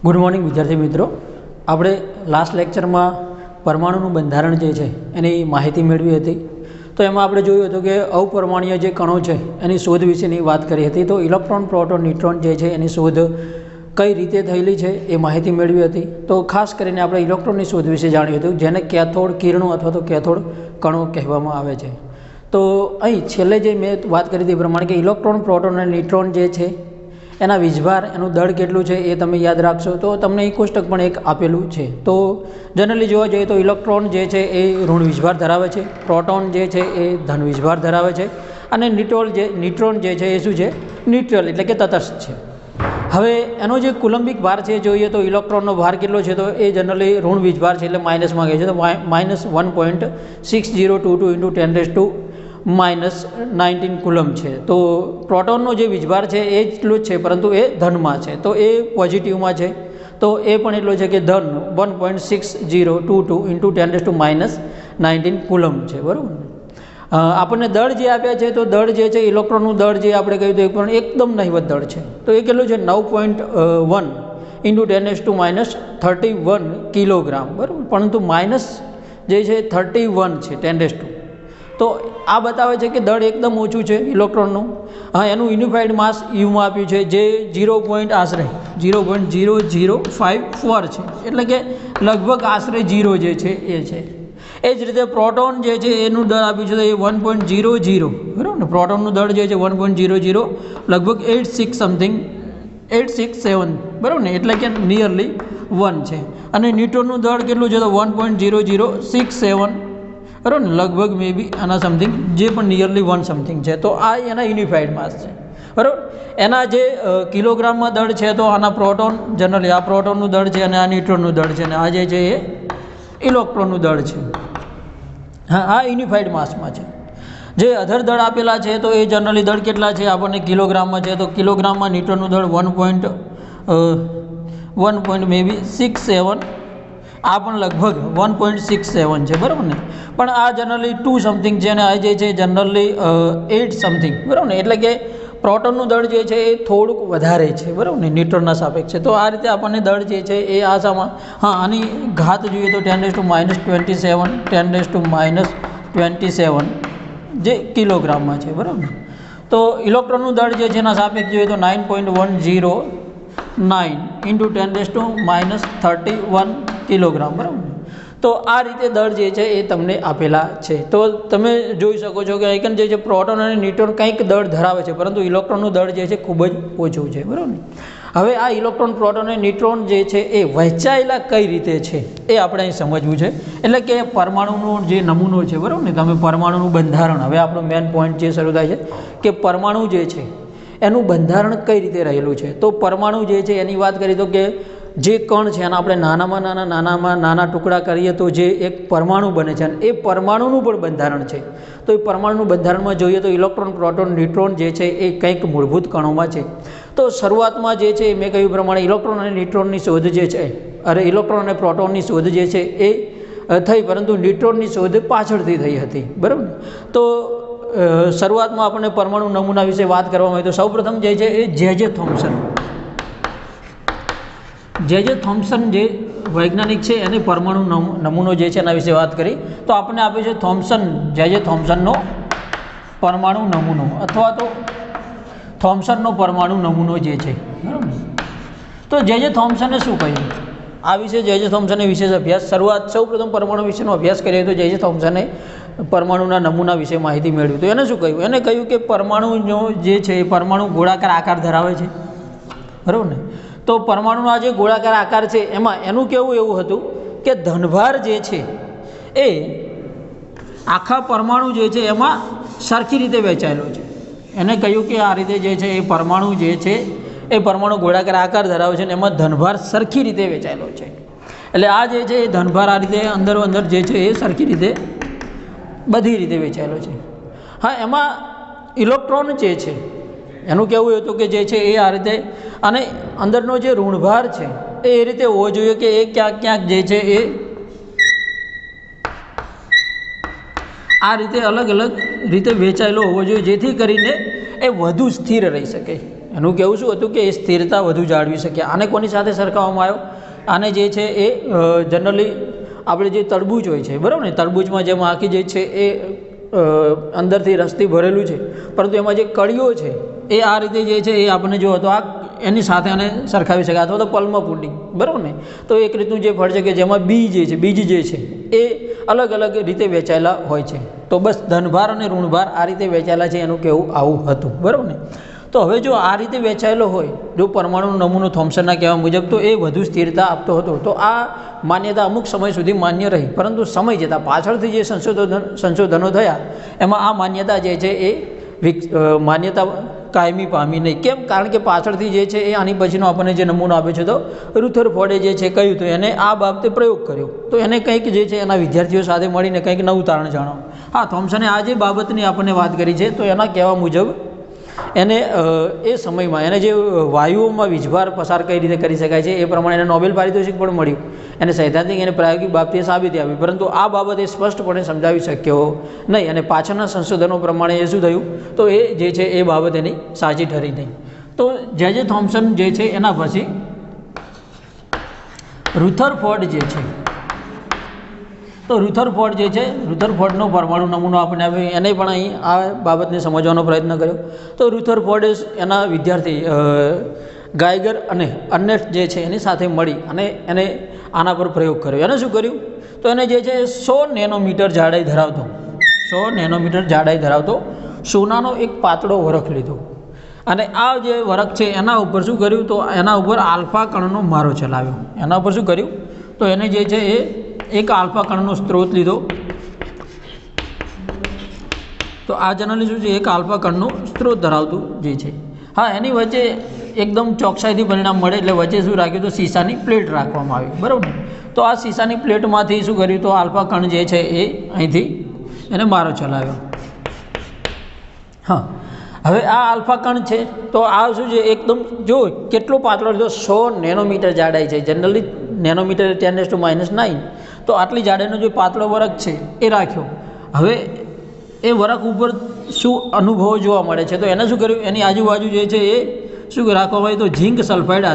Good morning વિદ્યાર્થી મિત્રો, આપણે લાસ્ટ લેક્ચરમાં પરમાણુનું બંધારણ જે છે એની માહિતી મેળવી હતી. તો એમાં આપણે જોયું હતું કે અપરમાણુય જે કણો છે એની શોધ વિશેની વાત કરી હતી. તો ઇલેક્ટ્રોન, પ્રોટોન, ન્યુટ્રોન જે છે એની શોધ કઈ રીતે થયેલી છે એ માહિતી મેળવી હતી. તો ખાસ કરીને આપણે ઇલેક્ટ્રોનની શોધ વિશે જાણ્યું હતું, જેને કેથોડ કિરણો અથવા તો કેથોડ કણો કહેવામાં આવે છે. તો અહીં છેલ્લે જે મેં વાત કરી હતી એ પ્રમાણે કે ઇલેક્ટ્રોન, પ્રોટોન અને ન્યુટ્રોન જે છે એના વીજભાર, એનું દળ કેટલું છે એ તમે યાદ રાખશો. તો તમને એ કોષ્ટક પણ એક આપેલું છે. તો જનરલી જોવા જઈએ તો ઇલેક્ટ્રોન જે છે એ ઋણ વીજભાર ધરાવે છે, પ્રોટોન જે છે એ ધન વીજભાર ધરાવે છે, અને ન્યુટ્રોન જે છે એ શું છે, ન્યુટ્રલ એટલે કે તટસ્થ છે. હવે એનો જે કુલંબિક ભાર છે જોઈએ તો ઇલેક્ટ્રોનનો ભાર કેટલો છે, તો એ જનરલી ઋણ વીજભાર છે એટલે માઇનસમાં કહે છે. તો -1.6022 × 10⁻⁹ કુલમ છે. તો પ્રોટોનનો જે વીજભાર છે એ એટલો જ છે, પરંતુ એ ધનમાં છે, તો એ પોઝિટિવમાં છે. તો એ પણ એટલો છે કે ધન 1.6022 × 10⁻⁹ કુલમ છે, બરાબર. આપણને દળ જે આપ્યા છે, તો દળ જે છે ઇલેક્ટ્રોનનું દળ જે આપણે કહ્યું તો એ પણ એકદમ નહિવત દળ છે. તો એ કેટલું છે 9.1 × 10⁻31 કિલોગ્રામ, બરાબર. પરંતુ માઇનસ જે છે 31 છે 10⁻². તો આ બતાવે છે કે દળ એકદમ ઓછું છે ઇલેક્ટ્રોનનું. એનું યુનિફાઈડ માસ યુમાં આપ્યું છે, જે 0.0054 છે, એટલે કે લગભગ આશરે 0 જે છે એ છે. એ જ રીતે પ્રોટોન જે છે એનું દળ આપ્યું છે તો એ 1.00, બરાબર ને. પ્રોટોનનું દળ જે છે 1.00 લગભગ 867, બરાબર ને, એટલે કે નિયરલી 1 છે. અને ન્યુટ્રોનનું દળ કેટલું છે તો 1.0067, બરાબર ને, લગભગ મે બી આના સમથિંગ, જે પણ નિયરલી 1 સમથિંગ છે. તો આ એના યુનિફાઈડ માસ છે, બરાબર. એના જે કિલોગ્રામમાં દળ છે, તો આના પ્રોટોન, જનરલી આ પ્રોટોનનું દળ છે અને આ ન્યુટ્રોનનું દળ છે, અને આ જે છે એ ઇલેક્ટ્રોનનું દળ છે. હા, આ યુનિફાઈડ માસમાં છે. જે અધર દળ આપેલા છે તો એ જનરલી દળ કેટલા છે આપણને કિલોગ્રામમાં છે. તો કિલોગ્રામમાં ન્યુટ્રોનનું દળ 1.67, આ પણ લગભગ 1.67 છે, બરાબર ને. પણ આ જનરલી 2 સમથિંગ છે અને આ જે છે જનરલી 8 સમથિંગ, બરાબર ને. એટલે કે પ્રોટોનનું દળ જે છે એ થોડુંક વધારે છે, બરાબર ને, ન્યુટ્રોનના સાપેક્ષે. તો આ રીતે આપણને દળ જે છે એ આસામાં, હા, આની ઘાત જોઈએ તો 10⁻27 જે કિલોગ્રામમાં છે, બરાબર ને. તો ઇલેક્ટ્રોનનું દળ જે છે એના સાપેક્ષ જોઈએ તો 9.109 × 10⁻31 કિલોગ્રામ, બરાબર. તો આ રીતે દળ જે છે એ તમને આપેલા છે. તો તમે જોઈ શકો છો કે આઇકન જે છે પ્રોટોન અને ન્યુટ્રોન કંઈક દળ ધરાવે છે, પરંતુ ઇલેક્ટ્રોનનું દળ જે છે ખૂબ જ ઓછું છે, બરાબર ને. હવે આ ઇલેક્ટ્રોન, પ્રોટોન અને ન્યુટ્રોન જે છે એ વહેંચાયેલા કઈ રીતે છે એ આપણે અહીં સમજવું છે. એટલે કે પરમાણુનો જે નમૂનો છે, બરાબર ને, તમે પરમાણુનું બંધારણ, હવે આપણો મેઇન પોઈન્ટ જે શરૂ થાય છે કે પરમાણુ જે છે એનું બંધારણ કઈ રીતે રહેલું છે. તો પરમાણુ જે છે એની વાત કરીએ તો કે જે કણ છે એના આપણે નાના ટુકડા કરીએ તો જે એક પરમાણુ બને છે, અને એ પરમાણુનું પણ બંધારણ છે. તો એ પરમાણુનું બંધારણમાં જોઈએ તો ઇલેક્ટ્રોન, પ્રોટોન, ન્યુટ્રોન જે છે એ કંઈક મૂળભૂત કણોમાં છે. તો શરૂઆતમાં જે છે મેં કહ્યું પ્રમાણે ઇલેક્ટ્રોન અને ન્યુટ્રોનની શોધ જે છે, ઇલેક્ટ્રોન અને પ્રોટોનની શોધ જે છે એ થઈ, પરંતુ ન્યુટ્રોનની શોધ પાછળથી થઈ હતી, બરાબર. તો શરૂઆતમાં આપણને પરમાણુ નમૂના વિશે વાત કરવામાં આવી તો સૌપ્રથમ જે છે એ જે થોમ્સન જે વૈજ્ઞાનિક છે એને પરમાણુ નમૂનો જે છે એના વિશે વાત કરી. તો આપણને આપે છે થોમ્સનનો પરમાણુ નમૂનો, અથવા તો થોમ્સનનો પરમાણુ નમૂનો જે છે, બરાબર. તો થોમ્સને શું કહ્યું આ વિશે, થોમ્સને વિશેષ અભ્યાસ, સૌપ્રથમ પરમાણુ વિશેનો અભ્યાસ કર્યો તો થોમ્સને પરમાણુના નમૂના વિશે માહિતી મેળવી. તો એને શું કહ્યું, એને કહ્યું કે પરમાણુનો જે છે એ પરમાણુ ગોળાકાર આકાર ધરાવે છે, બરાબર ને. તો પરમાણુનો આ જે ગોળાકાર આકાર છે એમાં એનું કેવું એવું હતું કે ધનભાર જે છે એ આખા પરમાણુ જે છે એમાં સરખી રીતે વહેંચાયેલો છે. એને કહ્યું કે આ રીતે જે છે એ પરમાણુ જે છે એ પરમાણુ ગોળાકાર આકાર ધરાવે છે અને એમાં ધનભાર સરખી રીતે વહેંચાયેલો છે. એટલે આ જે છે એ ધનભાર આ રીતે અંદરો અંદર જે છે એ સરખી રીતે બધી રીતે વહેંચાયેલો છે. હા, એમાં ઇલેક્ટ્રોન જે છે એનું કહેવું હતું કે જે છે એ આ રીતે, અને અંદરનો જે ઋણભાર છે એ રીતે હોવો જોઈએ કે એ ક્યાંક જે છે એ આ રીતે અલગ અલગ રીતે વહેંચાયેલો હોવો જોઈએ, જેથી કરીને એ વધુ સ્થિર રહી શકે. એનું કહેવું શું હતું કે એ સ્થિરતા વધુ જાળવી શકે. આને કોની સાથે સરખાવવામાં આવ્યો? આને જે છે એ જનરલી આપણે જે તરબૂચ હોય છે, બરાબર ને, તરબૂચમાં જેમ આખી જે છે એ અંદરથી રસથી ભરેલું છે, પરંતુ એમાં જે કળીઓ છે એ આ રીતે જે છે એ આપણને જો તો આ એની સાથે આને સરખાવી શકાય, અથવા તો પલ્મ પુડિંગ, બરાબર ને. તો એક રીતનું જે ફળ છે કે જેમાં બીજ જે છે એ અલગ અલગ રીતે વહેંચાયેલા હોય છે. તો બસ ધનભાર અને ઋણભાર આ રીતે વહેંચાયેલા છે, એનું કહેવું આવું હતું, બરાબર ને. તો હવે જો આ રીતે વહેંચાયેલો હોય, જો પરમાણુનો નમૂનો થોમ્સનના કહેવા મુજબ, તો એ વધુ સ્થિરતા આપતો હતો. તો આ માન્યતા અમુક સમય સુધી માન્ય રહી, પરંતુ સમય જતાં પાછળથી જે સંશોધનો થયા એમાં આ માન્યતા જે છે એ માન્યતા કાયમી પામી નહીં. કેમ? કારણ કે પાછળથી જે છે એ આની પછીનો આપણને જે નમૂનો આપ્યો છે, તો રુથરફોર્ડે જે છે કહ્યું, તો એને આ બાબતે પ્રયોગ કર્યો, તો એને કંઈક જે છે એના વિદ્યાર્થીઓ સાથે મળીને કંઈક નવું તારણ જાણો. હા, થોમ્સને આ જે બાબતની આપણને વાત કરી છે, તો એના કહેવા મુજબ એને એ સમયમાં એને જે વાયુઓમાં વીજભાર પસાર કઈ રીતે કરી શકાય છે એ પ્રમાણે એને નોબેલ પારિતોષિક પણ મળ્યું. એને સૈદ્ધાંતિક અને પ્રાયોગિક બાબતે સાબિતી આપી, પરંતુ આ બાબતે સ્પષ્ટપણે સમજાવી શક્યો નહીં. અને પાછળના સંશોધનો પ્રમાણે એ શું થયું, તો એ જે છે એ બાબત એની સાચી ઠરી નહીં. તો જે થોમ્સન જે છે એના પછી રુથરફોર્ડ જે છે, તો રુથરફોર્ડ જે છે, રુથરફોર્ડનો પરમાણુ નમૂનો આપણે આપ્યો, એને પણ અહીં આ બાબતને સમજવાનો પ્રયત્ન કર્યો. તો રુથરફોર્ડે એના વિદ્યાર્થી ગાયગર અને અર્નેસ્ટ જે છે એની સાથે મળી અને એને આના પર પ્રયોગ કર્યો. એને શું કર્યું, તો એને જે છે 100 નેનોમીટર જાડાઈ ધરાવતો સોનાનો એક પાતળો વરખ લીધો, અને આ જે વરખ છે એના ઉપર શું કર્યું, તો એના ઉપર આલ્ફા કણનો મારો ચલાવ્યો. એના ઉપર શું કર્યું, તો એને જે છે એ એક આલ્ફા કણનો સ્ત્રોત લીધો. તો આ જનરલી શું છે, એક આલ્ફા કણનો સ્ત્રોત ધરાવતું જે છે. હા, એની વચ્ચે એકદમ ચોકસાઈથી પરિણામ મળે એટલે વચ્ચે શું રાખ્યું, તો શીશાની પ્લેટ રાખવામાં આવી, બરાબર ને. તો આ શીશાની પ્લેટમાંથી શું કર્યું, તો આલ્ફા કણ જે છે એ અહીંથી એને મારો ચલાવ્યો. હા, હવે આ આલ્ફા કણ છે, તો આ શું છે, એકદમ જો કેટલો પાતળો લીધો, 100 નેનોમીટર જાડાઈ છે. જનરલી નેનોમીટર 10⁻⁹ તો આટલી જાડાઈનો જે પાતળો વરખ છે એ રાખ્યો. હવે એ વરખ ઉપર શું અનુભવો જોવા મળે છે, તો એને શું કર્યું, એની આજુબાજુ જે છે એ શું રાખવામાં આવ્યું, તો ઝીંક સલ્ફાઇડ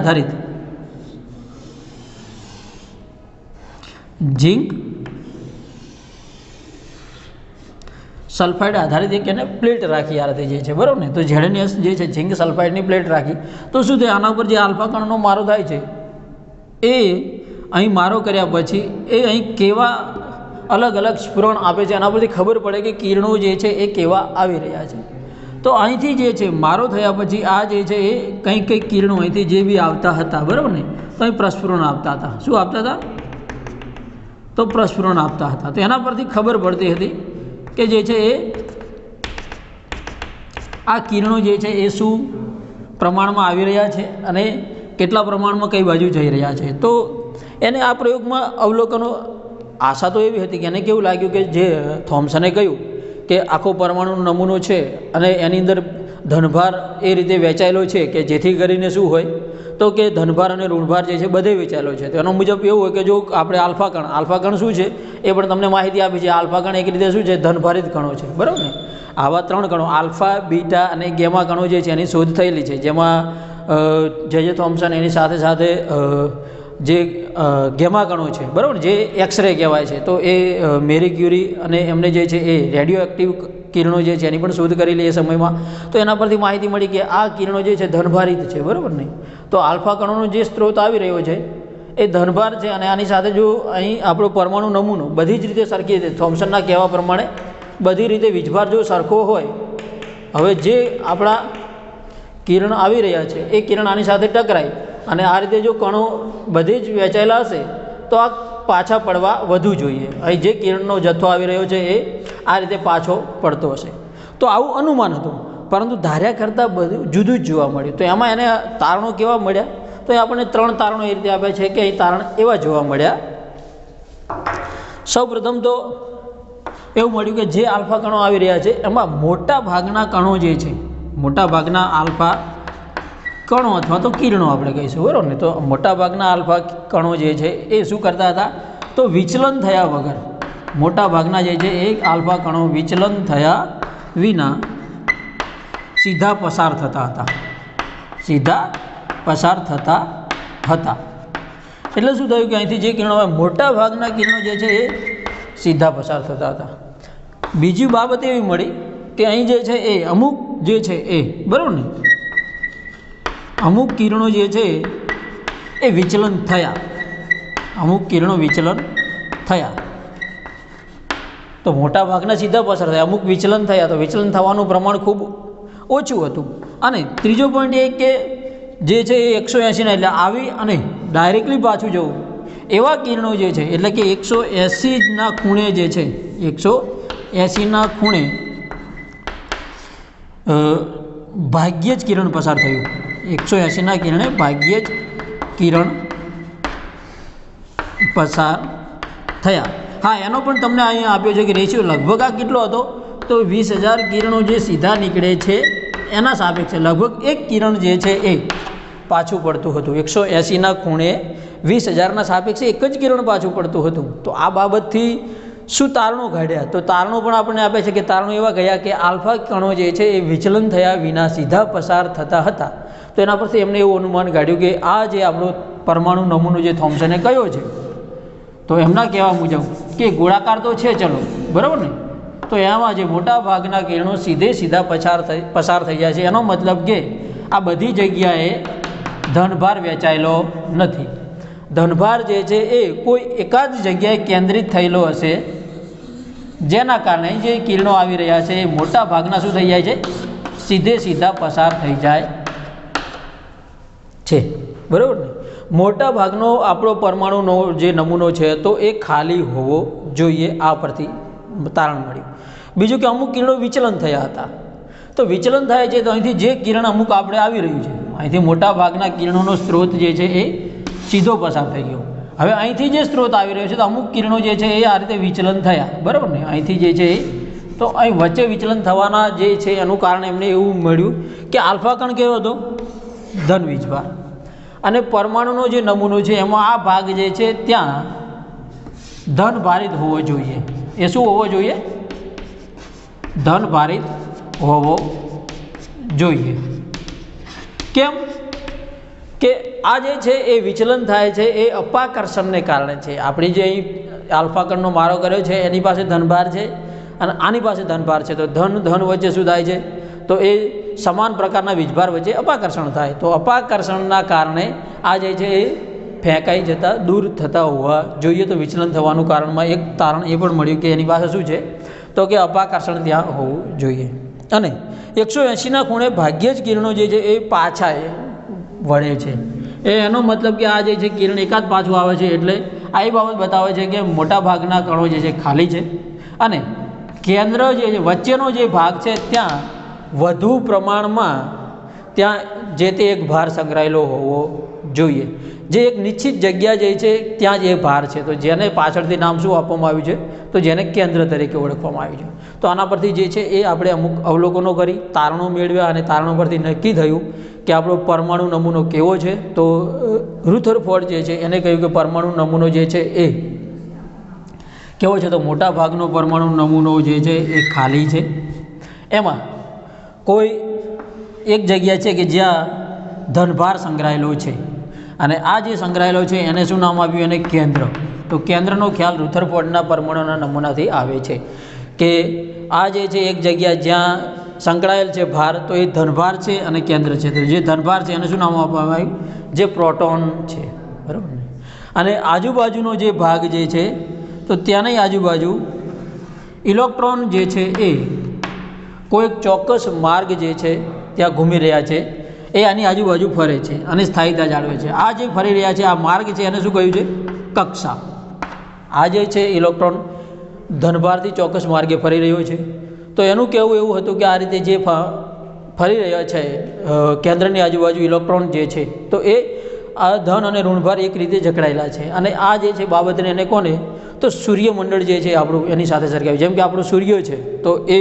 આધારિત એક એને પ્લેટ રાખી આ રીતે જે છે, બરાબર ને. તો ઝેડનિયસ જે છે ઝીંક સલ્ફાઇડની પ્લેટ રાખી, તો શું થાય, આના ઉપર જે આલ્ફા કણનો મારો થાય છે એ અહીં મારો કર્યા પછી એ અહીં કેવા અલગ અલગ સ્ફુરણ આપે છે, એના પરથી ખબર પડે કે કિરણો જે છે એ કેવા આવી રહ્યા છે. તો અહીંથી જે છે મારો થયા પછી આ જે છે એ કંઈક કિરણો અહીંથી જે બી આવતા હતા, બરાબર ને, તો અહીં પ્રસ્ફુરણ આપતા હતા. શું આપતા હતા, તો પ્રસ્ફુરણ આપતા હતા. તો એના પરથી ખબર પડતી હતી કે જે છે એ આ કિરણો જે છે એ શું પ્રમાણમાં આવી રહ્યા છે અને કેટલા પ્રમાણમાં કઈ બાજુ જઈ રહ્યા છે. તો એને આ પ્રયોગમાં અવલોકનો, આશા તો એવી હતી કે એને કેવું લાગ્યું કે જે થોમ્સને કહ્યું કે આખો પરમાણુ નમૂનો છે અને એની અંદર ધનભાર એ રીતે વહેંચાયેલો છે કે જેથી કરીને શું હોય, તો કે ધનભાર અને ઋણભાર જે છે બધે વહેંચાયેલો છે. તો એનો મુજબ એવું હોય કે જો આપણે આલ્ફા કણ શું છે એ પણ તમને માહિતી આપી છે. આલ્ફા કણ એક રીતે શું છે, ધનભારિત કણો છે, બરાબર ને. આવા 3 કણો આલ્ફા, બીટા અને ગેમા કણો જે છે એની શોધ થયેલી છે, જેમાં જે થોમ્સન એની સાથે સાથે જે ગેમા કણો છે, બરાબર, જે એક્સરે કહેવાય છે, તો એ મેરી ક્યુરી અને એમને જે છે એ રેડિયો એક્ટિવ કિરણો જે છે એની પણ શોધ કરેલી એ સમયમાં. તો એના પરથી માહિતી મળી કે આ કિરણો જે છે ધનભારિત છે, બરાબર ને. તો આલ્ફા કણોનો જે સ્ત્રોત આવી રહ્યો છે એ ધનભાર છે, અને આની સાથે જો અહીં આપણો પરમાણુ નમૂનો બધી જ રીતે સરખી રીતે થોમ્સનના કહેવા પ્રમાણે બધી રીતે વીજભાર જો સરખો હોય, હવે જે આપણા કિરણ આવી રહ્યા છે એ કિરણ આની સાથે ટકરાય અને આ રીતે જો કણો બધે જ વહેંચાયેલા હશે તો આ પાછા પડવા વધુ જોઈએ. અહીં જે કિરણનો જથ્થો આવી રહ્યો છે એ આ રીતે પાછો પડતો હશે. તો આવું અનુમાન હતું, પરંતુ ધાર્યા કરતાં બધું જુદું જ જોવા મળ્યું. તો એમાં એને તારણો કેવા મળ્યા, તો એ આપણને 3 તારણો એ રીતે આપે છે કે અહીં તારણ એવા જોવા મળ્યા. સૌ પ્રથમ તો એવું મળ્યું કે જે આલ્ફા કણો આવી રહ્યા છે એમાં મોટા ભાગના કણો જે છે, મોટા ભાગના આલ્ફા કણો અથવા તો કિરણો આપણે કહીશું, બરાબર ને. તો મોટાભાગના આલ્ફા કણો જે છે એ શું કરતા હતા, તો વિચલન થયા વગર, મોટાભાગના જે છે એ આલ્ફા કણો વિચલન થયા વિના સીધા પસાર થતા હતા. સીધા પસાર થતા હતા. એટલે શું થયું કે અહીંથી જે કિરણો આવે મોટા ભાગના કિરણો જે છે એ સીધા પસાર થતા હતા. બીજી બાબત એવી મળી કે અહીં જે છે એ અમુક જે છે એ બરાબર ને અમુક કિરણો જે છે એ વિચલન થયા, અમુક કિરણો વિચલન થયા તો મોટા ભાગના સીધા પસાર થયા, અમુક વિચલન થયા તો વિચલન થવાનું પ્રમાણ ખૂબ ઓછું હતું. અને ત્રીજો પોઈન્ટ એ કે જે છે એ 180ના એટલે આવી અને ડાયરેક્ટલી પાછું જવું એવા કિરણો જે છે એટલે કે 180ના ખૂણે જે છે 180ના ખૂણે ભાગ્યે જ કિરણ પસાર થયું. 180ના કિરણે ભાગ્યે જ કિરણ પસાર થયા. હા, એનો પણ તમને અહીંયા આપ્યો છે કે રેશિયો લગભગ આ કેટલો હતો તો 20,000 કિરણો જે સીધા નીકળે છે એના સાપેક્ષે લગભગ એક કિરણ જે છે એ પાછું પડતું હતું. 180ના ખૂણે 20,000ના સાપેક્ષે એક જ કિરણ પાછું પડતું હતું. તો આ બાબતથી શું તારણો કાઢ્યા તો તારણો પણ આપણને આપે છે કે તારણો એવા ગયા કે આલ્ફા કણો જે છે એ વિચલન થયા વિના સીધા પસાર થતા હતા. તો એના પરથી એમને એવું અનુમાન કાઢ્યું કે આ જે આપણો પરમાણુ નમૂનો જે થોમ્સને કયો છે તો એમના કહેવા મુજબ કે ગોળાકાર તો છે ચલો બરાબર ને, તો એમાં જે મોટા ભાગના કિરણો સીધા પસાર થઈ જાય છે. એનો મતલબ કે આ બધી જગ્યાએ ધનભાર વહેંચાયેલો નથી. ધનભાર જે છે એ કોઈ એકાદ જગ્યાએ કેન્દ્રિત થયેલો હશે જેના કારણે જે કિરણો આવી રહ્યા છે એ મોટા ભાગના શું થઈ જાય છે સીધા પસાર થઈ જાય છે બરાબર ને. મોટા ભાગનો આપણો પરમાણુનો જે નમૂનો છે તો એ ખાલી હોવો જોઈએ, આ પરથી તારણ મળ્યું. બીજું કે અમુક કિરણો વિચલન થયા હતા. તો વિચલન થાય છે તો અહીંથી જે કિરણ અમુક આપણે આવી રહ્યું છે અહીંથી મોટા ભાગના કિરણોનો સ્ત્રોત જે છે એ સીધો પસાર થઈ ગયો. હવે અહીંથી જે સ્ત્રોત આવી રહ્યો છે તો અમુક કિરણો જે છે એ આ રીતે વિચલન થયા બરાબર ને. અહીંથી જે છે તો અહીં વચ્ચે વિચલન થવાના જે છે એનું કારણ એમને એવું મળ્યું કે આલ્ફા કણ કેવો હતો ધન વીજભાર અને પરમાણુનો જે નમૂનો છે એમાં આ ભાગ જે છે ત્યાં ધન ભારિત હોવો જોઈએ. એ શું હોવો જોઈએ ધન ભારિત હોવો જોઈએ. કેમ કે આ જે છે એ વિચલન થાય છે એ અપાકર્ષણને કારણે છે. આપણી જે અહીં આલ્ફા કણનો મારો કર્યો છે એની પાસે ધનભાર છે અને આની પાસે ધનભાર છે તો ધન વચ્ચે શું થાય છે તો એ સમાન પ્રકારના વીજભાર વચ્ચે અપાકર્ષણ થાય. તો અપાકર્ષણના કારણે આ જે છે એ ફેંકાઈ જતા દૂર થતા હોવા જોઈએ. તો વિચલન થવાનું કારણમાં એક તારણ એ પણ મળ્યું કે એની પાસે શું છે તો કે અપાકર્ષણ ત્યાં હોવું જોઈએ. અને 180ના ખૂણે ભાગ્યે જ કિરણો જે છે એ પાછા વળે છે. એનો મતલબ કે આ જે છે કિરણ એકાદ પાછું આવે છે એટલે આ એ બાબત બતાવે છે કે મોટા ભાગના કણો જે છે ખાલી છે અને કેન્દ્ર જે છે વચ્ચેનો જે ભાગ છે ત્યાં વધુ પ્રમાણમાં ત્યાં જે તે એક ભાર સંકળાયેલો હોવો જોઈએ. જે એક નિશ્ચિત જગ્યા જે છે ત્યાં જ એ ભાર છે તો જેને પાછળથી નામ શું આપવામાં આવ્યું છે તો જેને કેન્દ્ર તરીકે ઓળખવામાં આવ્યું છે. તો આના પરથી જે છે એ આપણે અમુક અવલોકનો કરી તારણો મેળવ્યા અને તારણો પરથી નક્કી થયું કે આપણો પરમાણુ નમૂનો કેવો છે. તો રુથરફોર્ડ જે છે એને કહ્યું કે પરમાણુ નમૂનો જે છે એ કેવો છે તો મોટા ભાગનો પરમાણુ નમૂનો જે છે એ ખાલી છે. એમાં કોઈ એક જગ્યા છે કે જ્યાં ધનભાર સંગ્રહાયેલો છે અને આ જે સંગ્રહાયેલો છે એને શું નામ આપ્યું એને કેન્દ્ર. તો કેન્દ્રનો ખ્યાલ રુથરફોર્ડના પરમાણુના નમૂનાથી આવે છે કે આ જે છે એક જગ્યા જ્યાં સંકળાયેલ છે ભાર તો એ ધનભાર છે અને કેન્દ્ર છે. તો જે ધનભાર છે એને શું નામ આપવામાં આવ્યું જે પ્રોટોન છે બરાબર ને. અને આજુબાજુનો જે ભાગ જે છે તો ત્યાંની આજુબાજુ ઇલેક્ટ્રોન જે છે એ કોઈક ચોક્કસ માર્ગ જે છે ત્યાં ઘૂમી રહ્યા છે એ આની આજુબાજુ ફરે છે અને સ્થાયીતા જાળવે છે. આ જે ફરી રહ્યા છે આ માર્ગ છે એને શું કહ્યું છે કક્ષા. આ જે છે ઇલેક્ટ્રોન ધનભારથી ચોક્કસ માર્ગે ફરી રહ્યો છે તો એનું કહેવું એવું હતું કે આ રીતે જે ફરી રહ્યા છે કેન્દ્રની આજુબાજુ ઇલેક્ટ્રોન જે છે તો એ આ ધન અને ઋણભાર એક રીતે જકડાયેલા છે. અને આ જે છે બાબતને એને કોને તો સૂર્યમંડળ જે છે આપણું એની સાથે સરખાવ્યું. જેમ કે આપણો સૂર્ય છે તો એ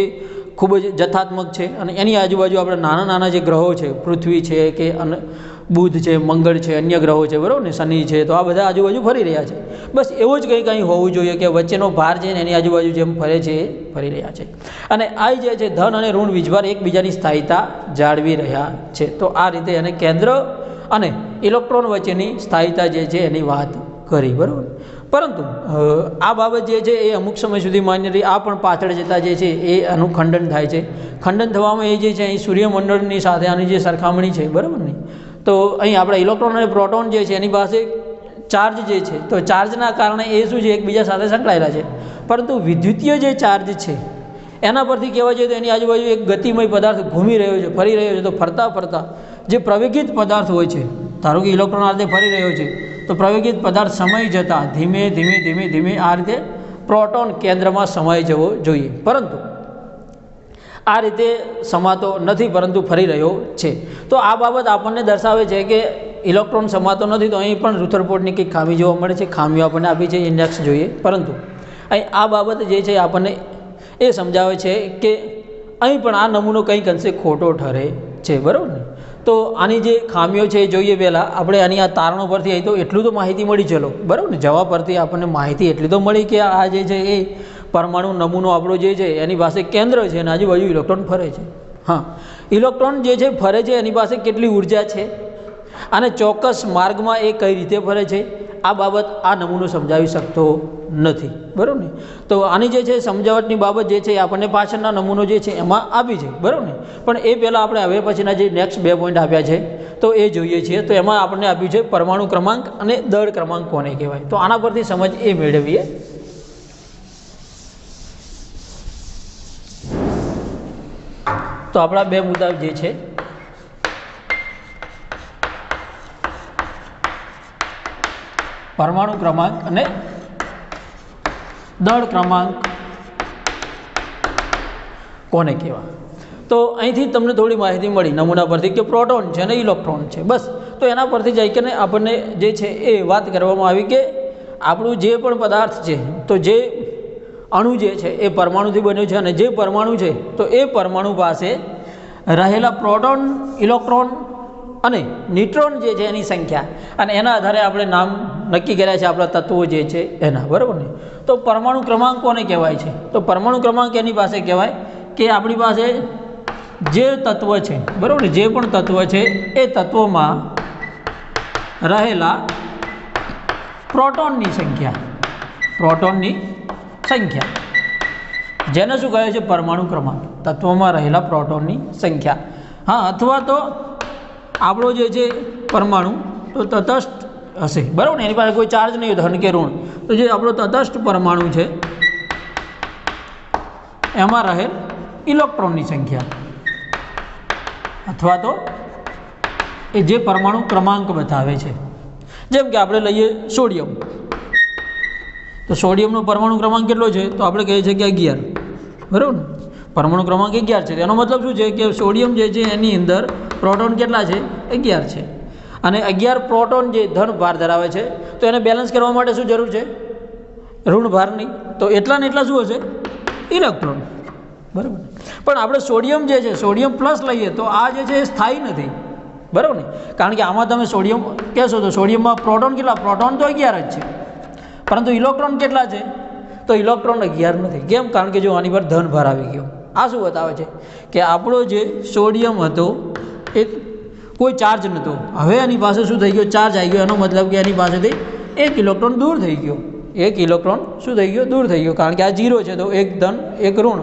ખૂબ જ જથ્થાત્મક છે અને એની આજુબાજુ આપણે નાના નાના જે ગ્રહો છે પૃથ્વી છે કે બુધ છે, મંગળ છે, અન્ય ગ્રહો છે, બરાબર ને, શનિ છે, તો આ બધા આજુબાજુ ફરી રહ્યા છે. બસ એવું જ કંઈ હોવું જોઈએ કે વચ્ચેનો ભાર છે ને એની આજુબાજુ જેમ ફરે છે એ ફરી રહ્યા છે. અને આ જે છે ધન અને ઋણ વીજભાર એકબીજાની સ્થાયીતા જાળવી રહ્યા છે. તો આ રીતે એને કેન્દ્ર અને ઇલેક્ટ્રોન વચ્ચેની સ્થાયીતા જે છે એની વાત કરી, બરાબર. પરંતુ આ બાબત જે છે એ અમુક સમય સુધી માન્ય રહી. આ પણ પાછળ જતાં જે છે એ આનું ખંડન થાય છે. ખંડન થવામાં એ જે છે અહીં સૂર્યમંડળની સાથે આની જે સરખામણી છે, બરાબર ને, તો અહીં આપણા ઇલેક્ટ્રોન અને પ્રોટોન જે છે એની પાસે ચાર્જ જે છે, તો ચાર્જના કારણે એ શું છે એકબીજા સાથે સંકળાયેલા છે. પરંતુ વિદ્યુતીય જે ચાર્જ છે એના પરથી કહેવા જોઈએ તો એની આજુબાજુ એક ગતિમય પદાર્થ ઘૂમી રહ્યો છે, ફરી રહ્યો છે. તો ફરતા ફરતા જે પ્રવેગિત પદાર્થ હોય છે, ધારો કે ઇલેક્ટ્રોન આ રીતે ફરી રહ્યો છે, તો પ્રવેગિત પદાર્થ સમય જતાં ધીમે ધીમે ધીમે ધીમે આ રીતે પ્રોટોન કેન્દ્રમાં સમાઈ જવો જોઈએ. પરંતુ આ રીતે સમાતો નથી, પરંતુ ફરી રહ્યો છે. તો આ બાબત આપણને દર્શાવે છે કે ઇલેક્ટ્રોન સમાતો નથી. તો અહીં પણ રુથરફોર્ડની કંઈક ખામી જોવા મળે છે. ખામીઓ આપણને આપી છે, ઇન્ડેક્સ જોઈએ. પરંતુ અહીં આ બાબત જે છે આપણને એ સમજાવે છે કે અહીં પણ આ નમૂનો કંઈક અંશે ખોટો ઠરે છે, બરાબર ને. તો આની જે ખામીઓ છે એ જોઈએ. પહેલાં આપણે આની આ તારણો પરથી અહીં તો એટલું તો માહિતી મળી, ચલો, બરાબર ને. જવાબ પરથી આપણને માહિતી એટલી તો મળી કે આ જે છે એ પરમાણુ નમૂનો આપણો જે છે એની પાસે કેન્દ્ર છે અને આજુબાજુ ઇલેક્ટ્રોન ફરે છે. હા, ઇલેક્ટ્રોન જે છે ફરે છે એની પાસે કેટલી ઉર્જા છે અને ચોક્કસ માર્ગમાં એ કઈ રીતે ફરે છે આ બાબત આ નમૂનો સમજાવી શકતો નથી, બરાબર ને. તો આની જે છે સમજાવટની બાબત જે છે એ આપણને પાછળના નમૂનો જે છે એમાં આપી છે, બરાબર ને. પણ એ પહેલાં આપણે હવે પછીના જે નેક્સ્ટ 2 પોઈન્ટ આપ્યા છે તો એ જોઈએ છીએ. તો એમાં આપણને આપ્યું છે પરમાણુ ક્રમાંક અને દળ ક્રમાંક કોને કહેવાય. તો આના પરથી સમજ એ મેળવીએ. તો આપણા 2 મુદ્દા જે છે પરમાણુ ક્રમાંક અને દળ ક્રમાંક કોને કહેવાય. તો અહીંથી તમને થોડી માહિતી મળી નમૂના પરથી કે પ્રોટોન છે અને ઇલેક્ટ્રોન છે, બસ. તો એના પરથી જઈ કે આપણને જે છે એ વાત કરવામાં આવી કે આપણું જે પણ પદાર્થ છે, તો જે અણુ જે છે એ પરમાણુથી બન્યો છે અને જે પરમાણુ છે તો એ પરમાણુ પાસે રહેલા પ્રોટોન, ઇલેક્ટ્રોન અને ન્યુટ્રોન જે છે એની સંખ્યા અને એના આધારે આપણે નામ નક્કી કર્યા છે આપણા તત્વો જે છે એના, બરાબર ને. તો પરમાણુ ક્રમાંક કોને કહેવાય છે? તો પરમાણુ ક્રમાંક એની પાસે કહેવાય કે આપણી પાસે જે તત્વ છે, બરાબર ને, જે પણ તત્વ છે એ તત્વોમાં રહેલા પ્રોટોનની સંખ્યા જેને શું કહે છે? પરમાણુ ક્રમાંક. તત્વોમાં રહેલા પ્રોટોનની સંખ્યા. હા, અથવા તો આપણો જે છે પરમાણુ તો તટસ્થ હશે, બરાબર ને, એની પાસે કોઈ ચાર્જ નહીં હોય, ધન કે ઋણ. તો જે આપણો તટસ્થ પરમાણુ છે એમાં રહેલ ઇલેક્ટ્રોનની સંખ્યા અથવા તો એ જે પરમાણુ ક્રમાંક બતાવે છે. જેમ કે આપણે લઈએ સોડિયમ. તો સોડિયમનો પરમાણુ ક્રમાંક કેટલો છે? તો આપણે કહીએ છીએ કે 11, બરાબર ને. પરમાણુ ક્રમાંક 11 છે. એનો મતલબ શું છે કે સોડિયમ જે છે એની અંદર પ્રોટોન કેટલા છે? 11 છે. અને 11 પ્રોટોન જે ધન ભાર ધરાવે છે, તો એને બેલેન્સ કરવા માટે શું જરૂર છે? ઋણ ભારની. તો એટલા ને એટલા શું હશે? ઇલેક્ટ્રોન, બરાબર. પણ આપણે સોડિયમ જે છે, સોડિયમ પ્લસ લઈએ તો આ જે છે એ સ્થાયી નથી, બરાબર ને. કારણ કે આમાં તમે સોડિયમ કહેશો તો સોડિયમમાં પ્રોટોન કેટલા? પ્રોટોન તો 11 જ છે, પરંતુ ઇલેક્ટ્રોન કેટલા છે? તો ઇલેક્ટ્રોન 11 નથી. કેમ? કારણ કે જો આની પર ધન ભાર આવી ગયો. આ શું બતાવે છે કે આપણો જે સોડિયમ હતો એ કોઈ ચાર્જ નહોતો, હવે એની પાસે શું થઈ ગયો? ચાર્જ આવી ગયો. એનો મતલબ કે એની પાસેથી 1 ઇલેક્ટ્રોન દૂર થઈ ગયો. 1 ઇલેક્ટ્રોન શું થઈ ગયો? દૂર થઈ ગયો. કારણ કે આ 0 છે તો 1 ધન 1 ઋણ,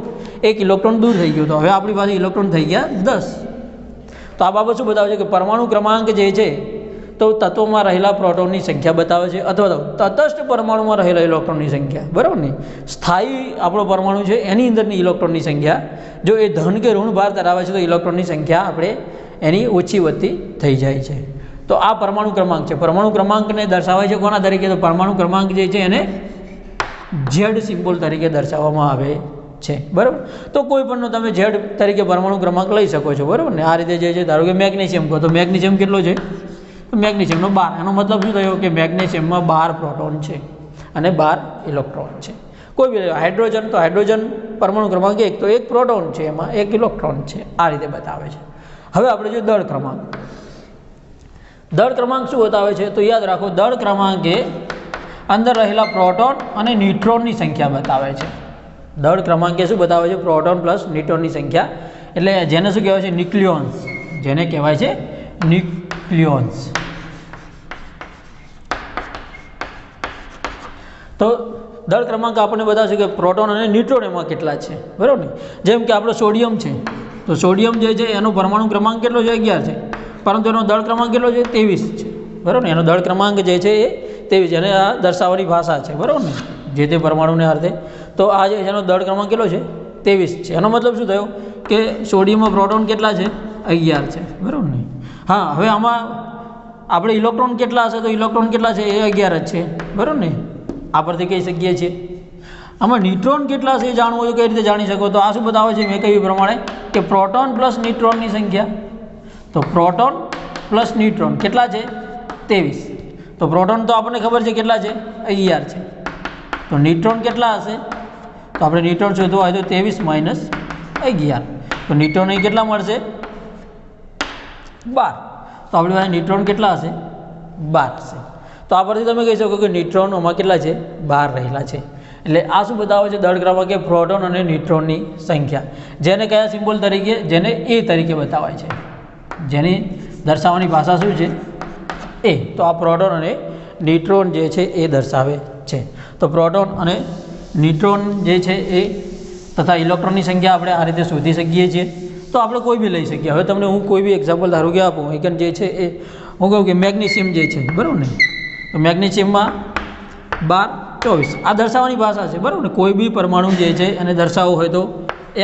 1 ઇલેક્ટ્રોન દૂર થઈ ગયો. તો હવે આપણી પાસે ઇલેક્ટ્રોન થઈ ગયા 10. તો આ બાબત શું બતાવે છે કે પરમાણુ ક્રમાંક જે છે તો તત્વોમાં રહેલા પ્રોટોનની સંખ્યા બતાવે છે, અથવા તો તટસ્થ પરમાણુમાં રહેલા ઇલેક્ટ્રોનની સંખ્યા, બરાબર ને. સ્થાયી આપણો પરમાણુ છે એની અંદરની ઇલેક્ટ્રોનની સંખ્યા જો એ ધન કે ઋણ ભાર ધરાવે છે તો ઇલેક્ટ્રોનની સંખ્યા આપણે એની ઓછી વધતી થઈ જાય છે. તો આ પરમાણુ ક્રમાંક છે. પરમાણુ ક્રમાંકને દર્શાવાય છે કોના તરીકે? તો પરમાણુ ક્રમાંક જે છે એને ઝેડ સિમ્બોલ તરીકે દર્શાવવામાં આવે છે, બરાબર. તો કોઈ પણનો તમે ઝેડ તરીકે પરમાણુ ક્રમાંક લઈ શકો છો, બરાબર ને. આ રીતે જે છે, ધારો કે મેગ્નેશિયમ કહો તો મેગ્નેશિયમ કેટલો છે? તો મેગ્નેશિયમનો 12. એનો મતલબ શું થયો કે મેગ્નેશિયમમાં 12 પ્રોટોન છે અને 12 ઇલેક્ટ્રોન છે. કોઈ બી હાઇડ્રોજન, તો હાઇડ્રોજન પરમાણુ ક્રમાંક 1, તો 1 પ્રોટોન છે, એમાં 1 ઇલેક્ટ્રોન છે. આ રીતે બતાવે છે. હવે આપણે જો દળ ક્રમાંક, દળ ક્રમાંક શું બતાવે છે? તો યાદ રાખો, દળ ક્રમાંક એ અંદર રહેલા પ્રોટોન અને ન્યુટ્રોનની સંખ્યા બતાવે છે. દળ ક્રમાંક એ શું બતાવે છે? પ્રોટોન પ્લસ ન્યુટ્રોનની સંખ્યા. એટલે જેને શું કહેવાય છે? ન્યુક્લિયોન્સ. જેને કહેવાય છે ન્યુક્લિયોન્સ. તો દળ ક્રમાંક આપણને બતાવશે કે પ્રોટોન અને ન્યુટ્રોન એમાં કેટલા છે, બરાબર ને? જેમ કે આપણો સોડિયમ છે, તો સોડિયમ જે છે એનો પરમાણુ ક્રમાંક કેટલો છે? 11 છે, પરંતુ એનો દળ ક્રમાંક કેટલો છે? 23 છે, બરાબર ને? એનો દળ ક્રમાંક જે છે એ 23, એને આ દર્શાવવાની ભાષા છે, બરાબર ને? જે તે પરમાણુને અર્થે. તો આ જે એનો દળ ક્રમાંક કેટલો છે? 23 છે. એનો મતલબ શું થયો કે સોડિયમમાં પ્રોટોન કેટલા છે? 11 છે, બરાબર ને? હા, હવે આમાં આપણે ઇલેક્ટ્રોન કેટલા હશે? તો ઇલેક્ટ્રોન કેટલા છે? એ 11 જ છે, બરાબર ને? આ પરથી કહી શકીએ છીએ. આમાં ન્યુટ્રોન કેટલા છે એ જાણવું હોય તો કઈ રીતે જાણી શકો? તો આ શું બતાવે છે? મેં કહ્યું પ્રમાણે કે પ્રોટોન પ્લસ ન્યુટ્રોનની સંખ્યા. તો પ્રોટોન પ્લસ ન્યુટ્રોન કેટલા છે? 23. તો પ્રોટોન તો આપણને ખબર છે કેટલા છે? 11 છે. તો ન્યુટ્રોન કેટલા હશે? તો આપણે ન્યુટ્રોન શોધવા હોય તો 23 માઇનસ 11. તો ન્યુટ્રોન અહીં કેટલા મળશે? 12. તો આપણી પાસે ન્યુટ્રોન કેટલા હશે? 12 છે. તો આ પરથી તમે કહી શકો કે ન્યુટ્રોનોમાં કેટલા છે? 12 રહેલા છે. એટલે આ શું બતાવે છે? દળ ક્રમાંક એ પ્રોટોન અને ન્યુટ્રોનની સંખ્યા. જેને કયા સિમ્બોલ તરીકે? જેને એ તરીકે બતાવાય છે. જેની દર્શાવવાની ભાષા શું છે? એ. તો આ પ્રોટોન અને ન્યુટ્રોન જે છે એ દર્શાવે છે. તો પ્રોટોન અને ન્યુટ્રોન જે છે એ તથા ઇલેક્ટ્રોનની સંખ્યા આપણે આ રીતે શોધી શકીએ છીએ. તો આપણે કોઈ બી લઈ શકીએ. હવે તમને હું કોઈ બી એક્ઝામ્પલ ધારું કે આપું, એક જે છે એ હું કહું કે મેગ્નેશિયમ જે છે, બરાબર ને? તો મેગ્નેશિયમમાં 12, 24 આ દર્શાવવાની ભાષા છે, બરાબર ને? કોઈ બી પરમાણુ જે છે એને દર્શાવવું હોય તો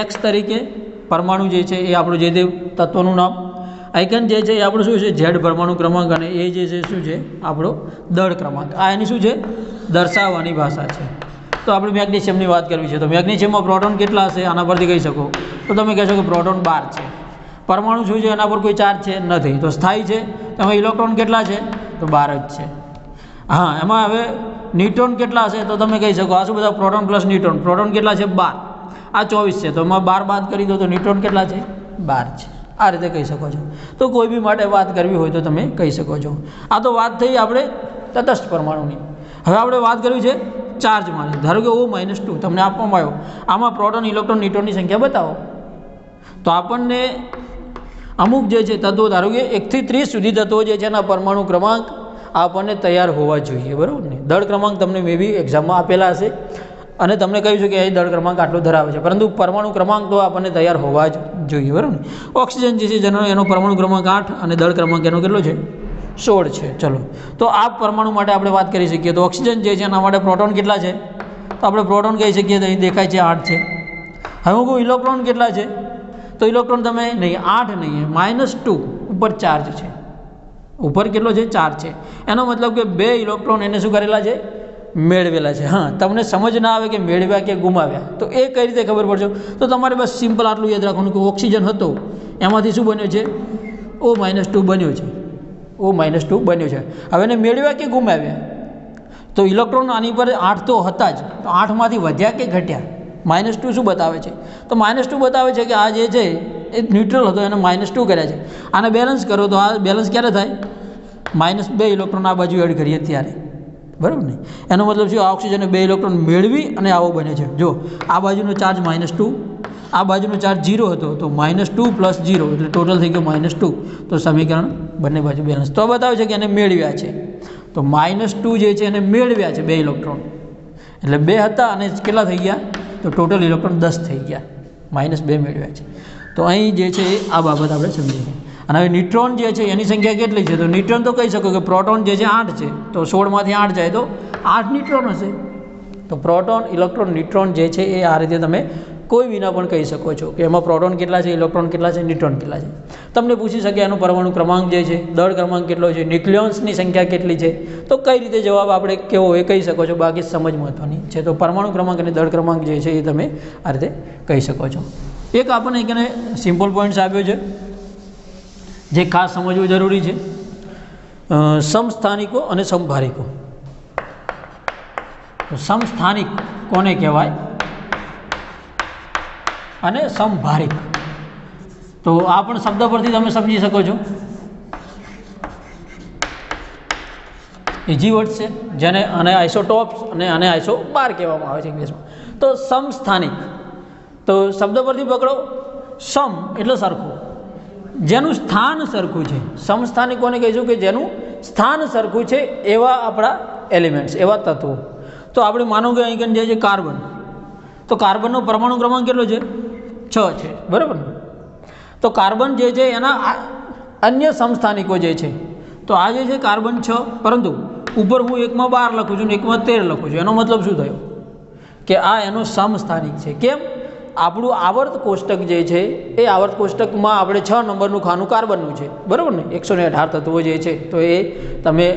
એક્સ તરીકે પરમાણુ જે છે એ આપણું જે તે તત્વનું નામ, આઇકન જે છે એ આપણું શું છે? ઝેડ પરમાણુ ક્રમાંક, અને એ જે છે શું છે? આપણો દળ ક્રમાંક. આ એની શું છે? દર્શાવવાની ભાષા છે. તો આપણે મેગ્નેશિયમની વાત કરવી છે. તો મેગ્નેશિયમમાં પ્રોટોન કેટલા હશે? આના પરથી કહી શકો. તો તમે કહેશો કે પ્રોટોન 12 છે. પરમાણુ શું છે? એના પર કોઈ ચાર્જ છે? નથી. તો સ્થાયી છે. એમાં ઇલેક્ટ્રોન કેટલા છે? તો 12 જ છે. હા, એમાં હવે ન્યુટ્રોન કેટલા હશે? તો તમે કહી શકો આ શું બધા? Proton plus neutron. પ્રોટોન કેટલા છે? 12. આ 24 છે. તો એમાં 12 બાદ કરી દો તો ન્યુટ્રોન કેટલા છે? 12 છે. આ રીતે કહી શકો છો. તો કોઈ બી માટે વાત કરવી હોય તો તમે કહી શકો છો. આ તો વાત થઈ આપણે તટસ્થ પરમાણુની. હવે આપણે વાત કરવી છે ચાર્જમાં. ધારો કે O-2 તમને આપવામાં આવ્યો. આમાં પ્રોટોન, ઇલેક્ટ્રોન, ન્યુટ્રોનની સંખ્યા બતાવો. તો આપણને અમુક જે છે તત્વો, ધારો કે 1 થી 30 સુધી તત્વો જે છે એના પરમાણુ ક્રમાંક આપણને તૈયાર હોવા જોઈએ, બરાબર ને? દળ ક્રમાંક તમને મે બી એક્ઝામમાં આપેલા હશે અને તમને કહ્યું છે કે અહીં દળ ક્રમાંક આટલો ધરાવે છે, પરંતુ પરમાણુ ક્રમાંક તો આપણને તૈયાર હોવા જ જોઈએ, બરાબર ને? ઓક્સિજન જે છે જેનો એનો પરમાણુ ક્રમાંક 8 અને દળ ક્રમાંક એનો કેટલો છે? 16 છે. ચલો, તો આ પરમાણુ માટે આપણે વાત કરી શકીએ. તો ઓક્સિજન જે છે એના માટે પ્રોટોન કેટલા છે? તો આપણે પ્રોટોન કહી શકીએ. તો અહીં દેખાય છે 8 છે. હવે હું કહું ઇલેક્ટ્રોન કેટલા છે? તો ઇલેક્ટ્રોન તમે નહીં, 8 નહીં, -2 ઉપર ચાર્જ છે. ઉપર કેટલો છે? 4 છે. એનો મતલબ કે 2 ઇલેક્ટ્રોન એને શું કરેલા છે? મેળવેલા છે. હા, તમને સમજ ના આવે કે મેળવ્યા કે ગુમાવ્યા, તો એ કઈ રીતે ખબર પડશે? તો તમારે બસ સિમ્પલ આટલું યાદ રાખવાનું કે ઓક્સિજન હતો એમાંથી શું બન્યો છે? O-2 બન્યો છે. O-2 બન્યો છે. હવે એને મેળવ્યા કે ગુમાવ્યા? તો ઇલેક્ટ્રોન આની પર 8 તો હતા જ, તો 8માંથી વધ્યા કે ઘટ્યા? -2 શું બતાવે છે? તો -2 બતાવે છે કે આ જે છે એ ન્યુટ્રલ હતો, એને -2 કર્યા છે. આને બેલેન્સ કરો તો આ બેલેન્સ ક્યારે થાય? -2 ઇલેક્ટ્રોન આ બાજુ એડ કરીએ ત્યારે, બરાબર ને? એનો મતલબ શું? આ ઓક્સિજને 2 ઇલેક્ટ્રોન મેળવી અને આવો બને છે. જો આ બાજુનો ચાર્જ -2, આ બાજુનો ચાર્જ 0 હતો, તો -2 + 0 એટલે ટોટલ થઈ ગયો -2. તો સમીકરણ બંને બાજુ બેલેન્સ. તો બતાવે છે કે એને મેળવ્યા છે. તો -2 જે છે એને મેળવ્યા છે 2 ઇલેક્ટ્રોન, એટલે 2 હતા અને કેટલા થઈ ગયા? તો ટોટલ ઇલેક્ટ્રોન 10 થઈ ગયા. -2 મેળવ્યા છે. તો અહીં જે છે આ બાબત આપણે સમજીએ. અને હવે ન્યુટ્રોન જે છે એની સંખ્યા કેટલી છે? તો ન્યુટ્રોન તો કહી શકો કે પ્રોટોન જે છે 8 છે, તો 16માંથી 8 જાય તો 8 ન્યુટ્રોન હશે. તો પ્રોટોન, ઇલેક્ટ્રોન, ન્યુટ્રોન જે છે એ આ રીતે તમે કોઈ વિના પણ કહી શકો છો કે એમાં પ્રોટોન કેટલા છે, ઇલેક્ટ્રોન કેટલા છે, ન્યુટ્રોન કેટલા છે. તમને પૂછી શકે એનો પરમાણુ ક્રમાંક જે છે, દળ ક્રમાંક કેટલો છે, ન્યુક્લિયોન્સની સંખ્યા કેટલી છે, તો કઈ રીતે જવાબ આપણે કેવો એ કહી શકો છો. બાકી સમજ મહત્વની છે. તો પરમાણુ ક્રમાંક અને દળ ક્રમાંક જે છે એ તમે આ રીતે કહી શકો છો. એક આપણને એક સિમ્પલ પોઈન્ટ્સ આપ્યો છે જે ખાસ સમજવું જરૂરી છે. સમસ્થાનિકો અને સમભારિકો. સમસ્થાનિક કોને કહેવાય અને સમભારિક? તો આ પણ શબ્દ પરથી તમે સમજી શકો છો. ઇઝી વર્ડ છે, જેને આને આઇસોટોપ્સ અને આને આઇસોબાર કહેવામાં આવે છે ઇંગ્લિશમાં. તો સમસ્થાનિક, તો શબ્દ પરથી પકડો, સમ એટલે સરખું, જેનું સ્થાન સરખું છે. સમસ્થાનિકોને કહીશું કે જેનું સ્થાન સરખું છે એવા આપણા એલિમેન્ટ્સ, એવા તત્વો. તો આપણે માનો કે અહીં જે છે કાર્બન, તો કાર્બનનો પરમાણુ ક્રમાંક કેટલો છે? 6 છે, બરાબર ને? તો કાર્બન જે છે એના અન્ય સમસ્થાનિકો જે છે, તો આ જે છે કાર્બન 6, પરંતુ ઉપર હું એકમાં 12 લખું છું ને એકમાં 13 લખું છું. એનો મતલબ શું થયો કે આ એનો સમસ્થાનિક છે. કેમ? આપણું આવર્ત કોષ્ટક જે છે એ આવર્ત કોષ્ટકમાં આપણે 6 નંબરનું ખાનું કાર્બનનું છે, બરાબર ને? 118 તત્વો જે છે, તો એ તમે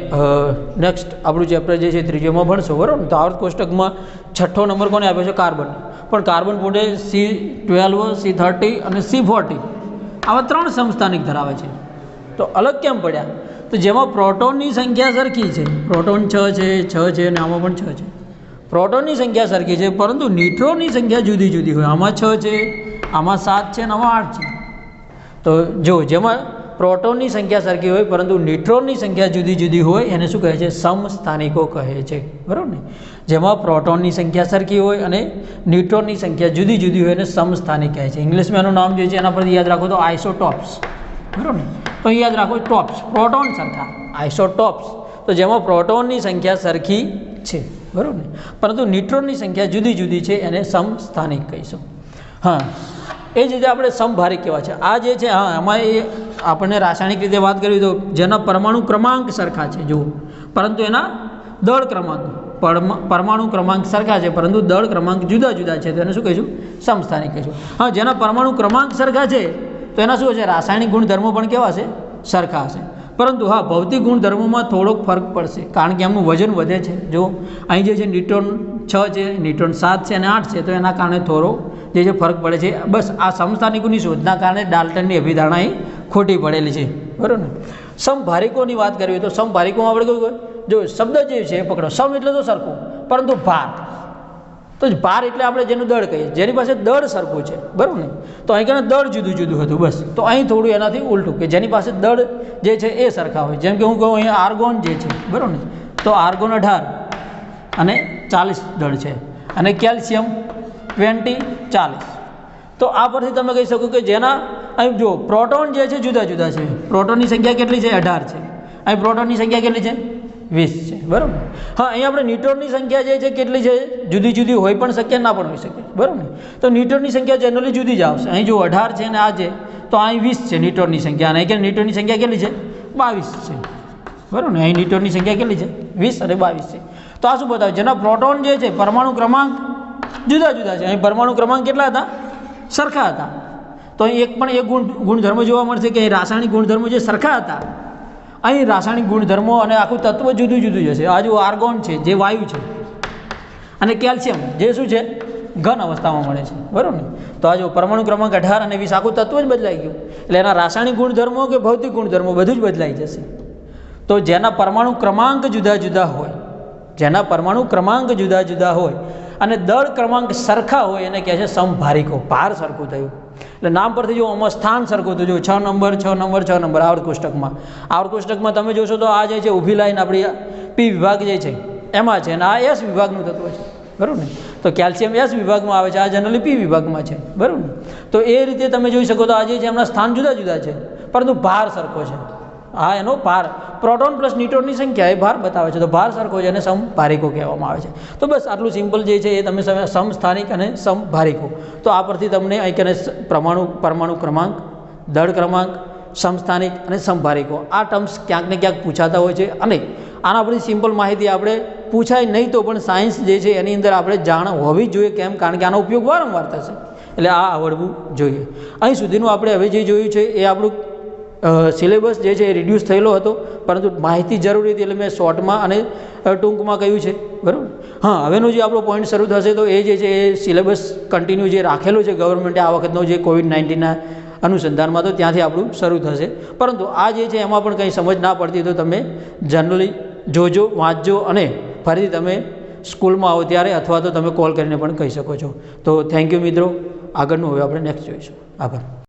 નેક્સ્ટ આપણું ચેપ્ટર જે છે ત્રીજોમાં ભણશો, બરાબર ને? તો આવર્ત કોષ્ટકમાં 6ઠ્ઠો નંબર કોને આપ્યો છે? કાર્બન. પણ કાર્બન પોતે C12, C30 અને C40 આવા 3 સમસ્થાનિક ધરાવે છે. તો અલગ કેમ પડ્યા? તો જેમાં પ્રોટોનની સંખ્યા સરખી છે, પ્રોટોન 6 છે અને આમાં પણ 6 છે. પ્રોટોનની સંખ્યા સરખી છે, પરંતુ ન્યુટ્રોનની સંખ્યા જુદી જુદી હોય. આમાં 6 છે, આમાં 7 છે અને આમાં 8 છે. તો જો જેમાં પ્રોટોનની સંખ્યા સરખી હોય પરંતુ ન્યુટ્રોનની સંખ્યા જુદી જુદી હોય એને શું કહે છે? સમસ્થાનિકો કહે છે, બરાબર ને? જેમાં પ્રોટોનની સંખ્યા સરખી હોય અને ન્યુટ્રોનની સંખ્યા જુદી જુદી હોય એને સમસ્થાનિક કહે છે. ઇંગ્લિશમાં એનું નામ જે છે એના પરથી યાદ રાખો તો આઇસોટોપ્સ, બરાબર ને? તો યાદ રાખો ટોપ્સ, પ્રોટોન સરખા, આઇસોટોપ્સ. તો જેમાં પ્રોટોનની સંખ્યા સરખી છે, બરાબર ને? પરંતુ ન્યુટ્રોનની સંખ્યા જુદી જુદી છે એને સમસ્થાનિક કહીશું. હા, એ જ રીતે આપણે સમભારિક કહેવાય છે. આ જે છે, હા, એમાં એ આપણને રાસાયણિક રીતે વાત કરવી તો જેના પરમાણુ ક્રમાંક સરખા છે, જુઓ, પરંતુ એના દળ ક્રમાંક, પરમાણુ ક્રમાંક સરખા છે પરંતુ દળ ક્રમાંક જુદા જુદા છે, તો એને શું કહીશું? સમસ્થાનિક કહીશું. હા, જેના પરમાણુ ક્રમાંક સરખા છે તો એના શું છે? રાસાયણિક ગુણધર્મો પણ કેવા છે? સરખા હશે. પરંતુ હા, ભૌતિક ગુણધર્મોમાં થોડોક ફરક પડશે, કારણ કે એમનું વજન વધે છે. જો અહીં જે છે ન્યુટ્રોન 6 છે, ન્યુટ્રોન 7 છે અને 8 છે, તો એના કારણે થોડો જે છે ફરક પડે છે. બસ આ સમસ્થાનિકોની શોધના કારણે ડાલ્ટનની અભિધારણા એ ખોટી પડેલી છે, બરાબર ને? સમભારિકોની વાત કરવી તો સમભારિકોમાં આપણે કહ્યું, જો શબ્દ જે છે પકડો, સમ એટલે તો સરખું, પરંતુ ભાર, તો ભાર એટલે આપણે જેનું દળ કહીએ, જેની પાસે દળ સરખું છે, બરાબર ને? તો અહીં કને દળ જુદું જુદું હતું, બસ. તો અહીં થોડું એનાથી ઉલટું, કે જેની પાસે દળ જે છે એ સરખા હોય. જેમ કે હું કહું અહીંયા આર્ગોન જે છે, બરાબર ને? તો આર્ગોન 18 અને 40 દળ છે, અને કેલ્શિયમ 20 40. તો આ પરથી તમે કહી શકો કે જેના અહીં જો પ્રોટોન જે છે જુદા જુદા છે. પ્રોટોનની સંખ્યા કેટલી છે? 18 છે. અહીં પ્રોટોનની સંખ્યા કેટલી છે? 20 છે, બરાબર. હા, અહીં આપણે ન્યુટ્રોનની સંખ્યા જે છે કેટલી છે? જુદી જુદી હોઈ પણ શકે, ના પણ હોઈ શકે, બરાબર ને? તો ન્યુટ્રોનની સંખ્યા જનરલી જુદી જ આવશે. અહીં જો 18 છે અને આ છે, તો અહીં 20 છે ન્યુટ્રોનની સંખ્યા, અને અહીં ન્યુટ્રોનની સંખ્યા કેટલી છે? 22 છે, બરાબર ને? અહીં ન્યુટ્રોનની સંખ્યા કેટલી છે? 20 અને 22 છે. તો આ શું બતાવે? જેના પ્રોટોન જે છે પરમાણુ ક્રમાંક જુદા જુદા છે. અહીં પરમાણુ ક્રમાંક કેટલા હતા? સરખા હતા. તો અહીં એક પણ એક ગુણધર્મ જોવા મળશે કે અહીં રાસાયણિક ગુણધર્મો જે સરખા હતા, અહીં રાસાયણિક ગુણધર્મો અને આખું તત્વ જુદું જુદું જશે. આ જો આર્ગોન છે જે વાયુ છે, અને કેલ્શિયમ જે શું છે? ઘન અવસ્થામાં મળે છે, બરાબર ને? તો આ જો પરમાણુ ક્રમાંક 18 અને 20 આખું તત્વ જ બદલાઈ ગયું. એટલે એના રાસાયણિક ગુણધર્મો કે ભૌતિક ગુણધર્મો બધું જ બદલાઈ જશે. તો જેના પરમાણુ ક્રમાંક જુદા જુદા હોય, જેના પરમાણુ ક્રમાંક જુદા જુદા હોય અને દળ ક્રમાંક સરખા હોય એને કહે છે સમભારિકો. ભાર સરખું થયું. એટલે નામ પરથી જો આમાં સ્થાન સરખું થયું. જો 6 નંબર 6 નંબર 6 નંબર આવર્ત કોષ્ટકમાં તમે જોશો તો આ જે છે ઊભી લાઈન આપણી પી વિભાગ જે છે એમાં છે, અને આ એસ વિભાગનું તત્વ છે, બરાબર ને? તો કેલ્શિયમ એસ વિભાગમાં આવે છે, આ જનરલી પી વિભાગમાં છે, બરાબર ને? તો એ રીતે તમે જોઈ શકો તો આ જે છે એમના સ્થાન જુદા જુદા છે, પરંતુ ભાર સરખો છે. હા, એનો ભાર પ્રોટોન પ્લસ ન્યુટ્રોનની સંખ્યા એ ભાર બતાવે છે, તો ભાર સરખો છે અને સમભારિકો કહેવામાં આવે છે. તો બસ આટલું સિમ્પલ જે છે એ તમે સમસ્થાનિક અને સમભારિકો. તો આ પરથી તમને અહીં કને પરમાણુ ક્રમાંક, દળ ક્રમાંક, સમસ્થાનિક અને સમભારિકો આ ટર્મ્સ ક્યાંક ને ક્યાંક પૂછાતા હોય છે. અને આના પરથી સિમ્પલ માહિતી આપણે પૂછાય નહીં તો પણ સાયન્સ જે છે એની અંદર આપણે જાણ હોવી જ જોઈએ. કેમ? કારણ કે આનો ઉપયોગ વારંવાર થશે, એટલે આ આવડવું જોઈએ. અહીં સુધીનું આપણે હવે જે જોયું છે એ આપણું સિલેબસ જે છે એ રિડ્યુસ થયેલો હતો, પરંતુ માહિતી જરૂરી હતી એટલે મેં શોર્ટમાં અને ટૂંકમાં કહ્યું છે, બરાબર. હા, હવેનો જે આપણો પોઈન્ટ શરૂ થશે તો એ જે છે એ સિલેબસ કન્ટિન્યુ જે રાખેલો છે ગવર્મેન્ટે આ વખતનો જે કોવિડ-19ના અનુસંધાનમાં, તો ત્યાંથી આપણું શરૂ થશે. પરંતુ આ જે છે એમાં પણ કંઈ સમજ ના પડતી તો તમે જનરલી જોજો, વાંચજો, અને ફરીથી તમે સ્કૂલમાં આવો ત્યારે અથવા તો તમે કોલ કરીને પણ કહી શકો છો. તો થેન્ક યુ મિત્રો. આગળનું હવે આપણે નેક્સ્ટ જોઈશું. આભાર.